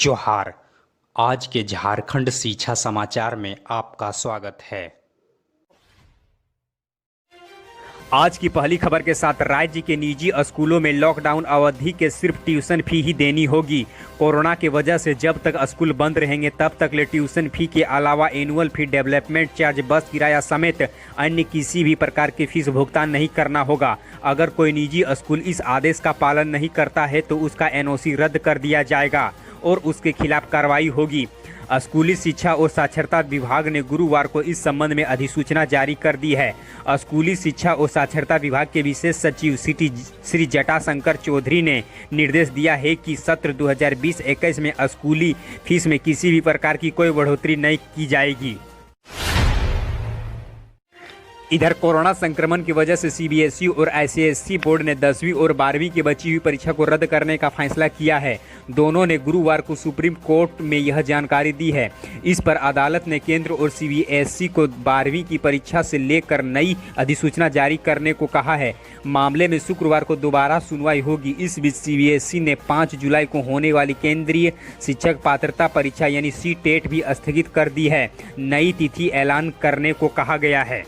जोहार। आज के झारखंड शिक्षा समाचार में आपका स्वागत है। आज की पहली खबर के साथ राज्य के निजी स्कूलों में लॉकडाउन अवधि के सिर्फ ट्यूशन फी ही देनी होगी। कोरोना की वजह से जब तक स्कूल बंद रहेंगे तब तक ले ट्यूशन फी के अलावा एनुअल फी, डेवलपमेंट चार्ज, बस किराया समेत अन्य किसी भी प्रकार की फीस भुगतान नहीं करना होगा। अगर कोई निजी स्कूल इस आदेश का पालन नहीं करता है तो उसका एनओसी रद्द कर दिया जाएगा और उसके खिलाफ कार्रवाई होगी। स्कूली शिक्षा और साक्षरता विभाग ने गुरुवार को इस संबंध में अधिसूचना जारी कर दी है। स्कूली शिक्षा और साक्षरता विभाग के विशेष सचिव श्री जटाशंकर चौधरी ने निर्देश दिया है कि सत्र 2020-21 में स्कूली फीस में किसी भी प्रकार की कोई बढ़ोतरी नहीं की जाएगी। इधर कोरोना संक्रमण की वजह से सीबीएसई और आईसीएसई बोर्ड ने 10वीं और 12वीं की बची हुई परीक्षा को रद्द करने का फैसला किया है। दोनों ने गुरुवार को सुप्रीम कोर्ट में यह जानकारी दी है। इस पर अदालत ने केंद्र और सीबीएसई को 12वीं की परीक्षा से लेकर नई अधिसूचना जारी करने को कहा है। मामले में शुक्रवार को दोबारा सुनवाई होगी। इस बीच सीबीएसई ने 5 जुलाई को होने वाली केंद्रीय शिक्षक पात्रता परीक्षा यानी सीटेट भी स्थगित कर दी है। नई तिथि ऐलान करने को कहा गया है।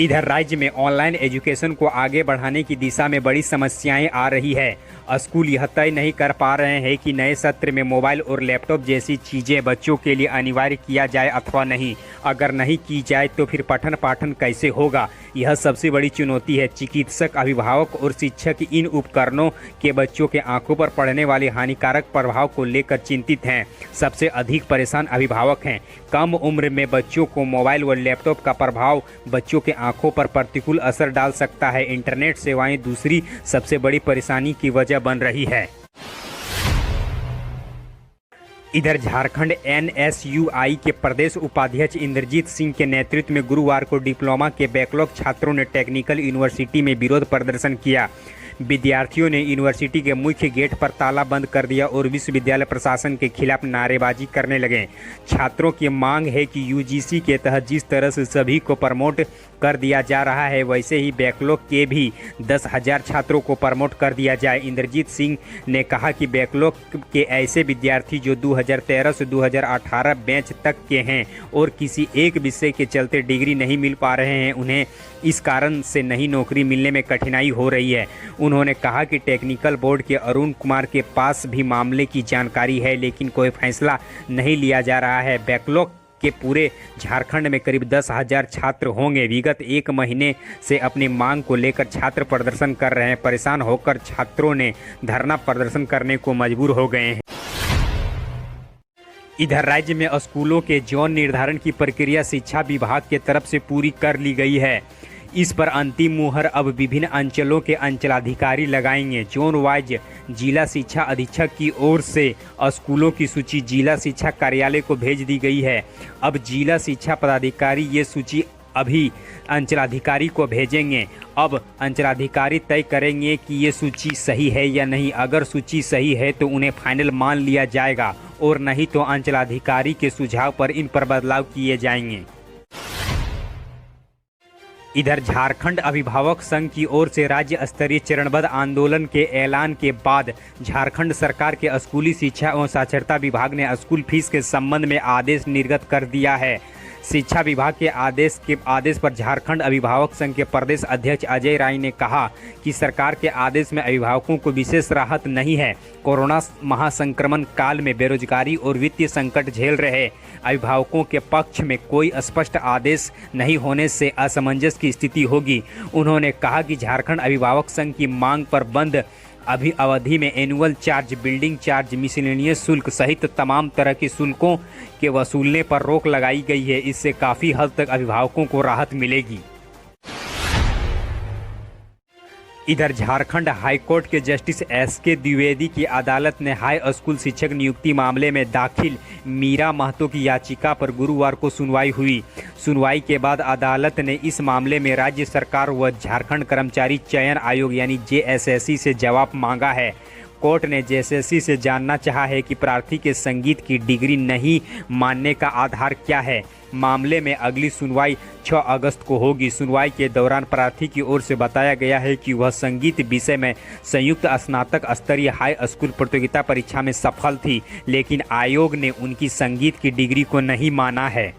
इधर राज्य में ऑनलाइन एजुकेशन को आगे बढ़ाने की दिशा में बड़ी समस्याएं आ रही है। स्कूल यह तय नहीं कर पा रहे हैं कि नए सत्र में मोबाइल और लैपटॉप जैसी चीज़ें बच्चों के लिए अनिवार्य किया जाए अथवा नहीं। अगर नहीं की जाए तो फिर पठन पाठन कैसे होगा, यह सबसे बड़ी चुनौती है। चिकित्सक, अभिभावक और शिक्षक इन उपकरणों के बच्चों के आंखों पर पड़ने वाले हानिकारक प्रभाव को लेकर चिंतित हैं। सबसे अधिक परेशान अभिभावक हैं। कम उम्र में बच्चों को मोबाइल व लैपटॉप का प्रभाव बच्चों के आंखों पर प्रतिकूल असर डाल सकता है। इंटरनेट सेवाएं दूसरी सबसे बड़ी परेशानी की वजह बन रही है। इधर झारखंड एनएसयूआई के प्रदेश उपाध्यक्ष इंद्रजीत सिंह के नेतृत्व में गुरुवार को डिप्लोमा के बैकलॉग छात्रों ने टेक्निकल यूनिवर्सिटी में विरोध प्रदर्शन किया। विद्यार्थियों ने यूनिवर्सिटी के मुख्य गेट पर ताला बंद कर दिया और विश्वविद्यालय प्रशासन के खिलाफ नारेबाजी करने लगे। छात्रों की मांग है कि यूजीसी के तहत जिस तरह से सभी को प्रमोट कर दिया जा रहा है वैसे ही बैकलॉग के भी 10,000 छात्रों को प्रमोट कर दिया जाए। इंद्रजीत सिंह ने कहा कि बैकलॉग के ऐसे विद्यार्थी जो 2013 से 2018 बैच तक के हैं और किसी एक विषय के चलते डिग्री नहीं मिल पा रहे हैं, उन्हें इस कारण से नई नौकरी मिलने में कठिनाई हो रही है। उन्होंने कहा कि टेक्निकल बोर्ड के अरुण कुमार के पास भी मामले की जानकारी है लेकिन कोई फैसला नहीं लिया जा रहा है। बैकलॉग के पूरे झारखंड में करीब 10,000 छात्र होंगे। विगत 1 महीने से अपनी मांग को लेकर छात्र प्रदर्शन कर रहे हैं। परेशान होकर छात्रों ने धरना प्रदर्शन करने को मजबूर हो गए हैं। इधर राज्य में स्कूलों के जोन निर्धारण की प्रक्रिया शिक्षा विभाग के तरफ से पूरी कर ली गई है। इस पर अंतिम मुहर अब विभिन्न अंचलों के अंचलाधिकारी लगाएंगे। जोन वाइज जिला शिक्षा अधीक्षक की ओर से स्कूलों की सूची जिला शिक्षा कार्यालय को भेज दी गई है। अब जिला शिक्षा पदाधिकारी ये सूची अभी अंचलाधिकारी को भेजेंगे। अब अंचलाधिकारी तय करेंगे कि ये सूची सही है या नहीं। अगर सूची सही है तो उन्हें फाइनल मान लिया जाएगा और नहीं तो अंचलाधिकारी के सुझाव पर इन पर बदलाव किए जाएंगे। इधर झारखंड अभिभावक संघ की ओर से राज्य स्तरीय चरणबद्ध आंदोलन के ऐलान के बाद झारखंड सरकार के स्कूली शिक्षा एवं साक्षरता विभाग ने स्कूल फीस के संबंध में आदेश निर्गत कर दिया है। शिक्षा विभाग के आदेश पर झारखंड अभिभावक संघ के प्रदेश अध्यक्ष अजय राय ने कहा कि सरकार के आदेश में अभिभावकों को विशेष राहत नहीं है। कोरोना महासंक्रमण काल में बेरोजगारी और वित्तीय संकट झेल रहे अभिभावकों के पक्ष में कोई स्पष्ट आदेश नहीं होने से असमंजस की स्थिति होगी। उन्होंने कहा कि झारखंड अभिभावक संघ की मांग पर बंद अवधि में annual charge, building charge, miscellaneous शुल्क सहित तमाम तरह के शुल्कों के वसूलने पर रोक लगाई गई है। इससे काफ़ी हद तक अभिभावकों को राहत मिलेगी। इधर झारखंड हाईकोर्ट के जस्टिस एसके द्विवेदी की अदालत ने हाई स्कूल शिक्षक नियुक्ति मामले में दाखिल मीरा महतो की याचिका पर गुरुवार को सुनवाई हुई। सुनवाई के बाद अदालत ने इस मामले में राज्य सरकार व झारखंड कर्मचारी चयन आयोग यानी जेएसएससी से जवाब मांगा है। कोर्ट ने जेएसएससी से जानना चाहा है कि प्रार्थी के संगीत की डिग्री नहीं मानने का आधार क्या है। मामले में अगली सुनवाई 6 अगस्त को होगी। सुनवाई के दौरान प्रार्थी की ओर से बताया गया है कि वह संगीत विषय में संयुक्त स्नातक स्तरीय हाई स्कूल प्रतियोगिता परीक्षा में सफल थी, लेकिन आयोग ने उनकी संगीत की डिग्री को नहीं माना है।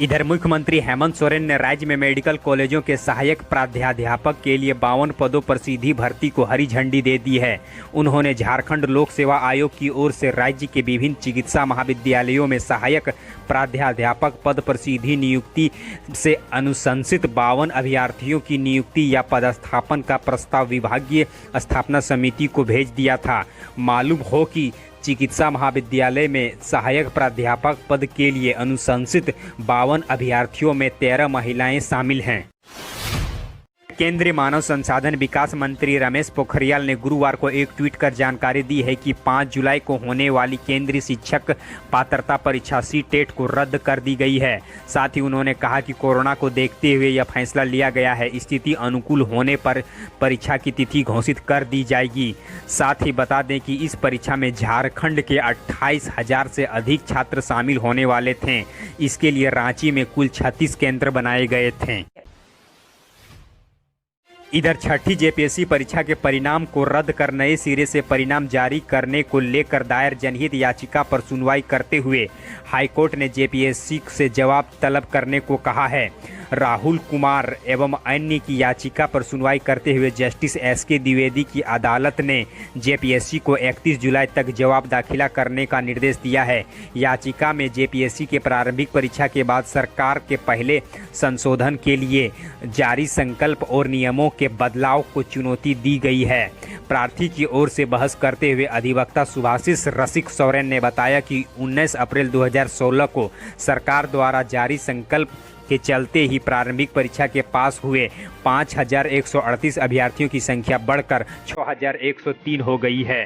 इधर मुख्यमंत्री हेमंत सोरेन ने राज्य में मेडिकल कॉलेजों के सहायक प्राध्यापक के लिए 52 पदों पर सीधी भर्ती को हरी झंडी दे दी है। उन्होंने झारखंड लोक सेवा आयोग की ओर से राज्य के विभिन्न चिकित्सा महाविद्यालयों में सहायक प्राध्यापक पद पर सीधी नियुक्ति से अनुशंसित 52 अभ्यर्थियों की नियुक्ति या पदस्थापन का प्रस्ताव विभागीय स्थापना समिति को भेज दिया था। मालूम हो कि चिकित्सा महाविद्यालय में सहायक प्राध्यापक पद के लिए अनुशंसित 52 अभ्यर्थियों में 13 महिलाएं शामिल हैं। केंद्रीय मानव संसाधन विकास मंत्री रमेश पोखरियाल ने गुरुवार को एक ट्वीट कर जानकारी दी है कि 5 जुलाई को होने वाली केंद्रीय शिक्षक पात्रता परीक्षा सीटेट को रद्द कर दी गई है। साथ ही उन्होंने कहा कि कोरोना को देखते हुए यह फैसला लिया गया है। स्थिति अनुकूल होने पर परीक्षा की तिथि घोषित कर दी जाएगी। साथ ही बता दें कि इस परीक्षा में झारखंड के 28,000 से अधिक छात्र शामिल होने वाले थे। इसके लिए रांची में कुल 36 केंद्र बनाए गए थे। इधर छठी जेपीएससी परीक्षा के परिणाम को रद्द कर नए सिरे से परिणाम जारी करने को लेकर दायर जनहित याचिका पर सुनवाई करते हुए हाईकोर्ट ने जेपीएससी से जवाब तलब करने को कहा है। राहुल कुमार एवं अन्य की याचिका पर सुनवाई करते हुए जस्टिस एसके द्विवेदी की अदालत ने जेपीएससी को 31 जुलाई तक जवाब दाखिला करने का निर्देश दिया है। याचिका में जेपीएससी के प्रारंभिक परीक्षा के बाद सरकार के पहले संशोधन के लिए जारी संकल्प और नियमों के बदलाव को चुनौती दी गई है। प्रार्थी की ओर से बहस करते हुए अधिवक्ता सुभाषिष रसिक सोरेन ने बताया कि 19 अप्रैल 2016 को सरकार द्वारा जारी संकल्प के चलते ही प्रारंभिक परीक्षा के पास हुए 5,138 अभ्यर्थियों की संख्या बढ़कर 6,103 हो गई है।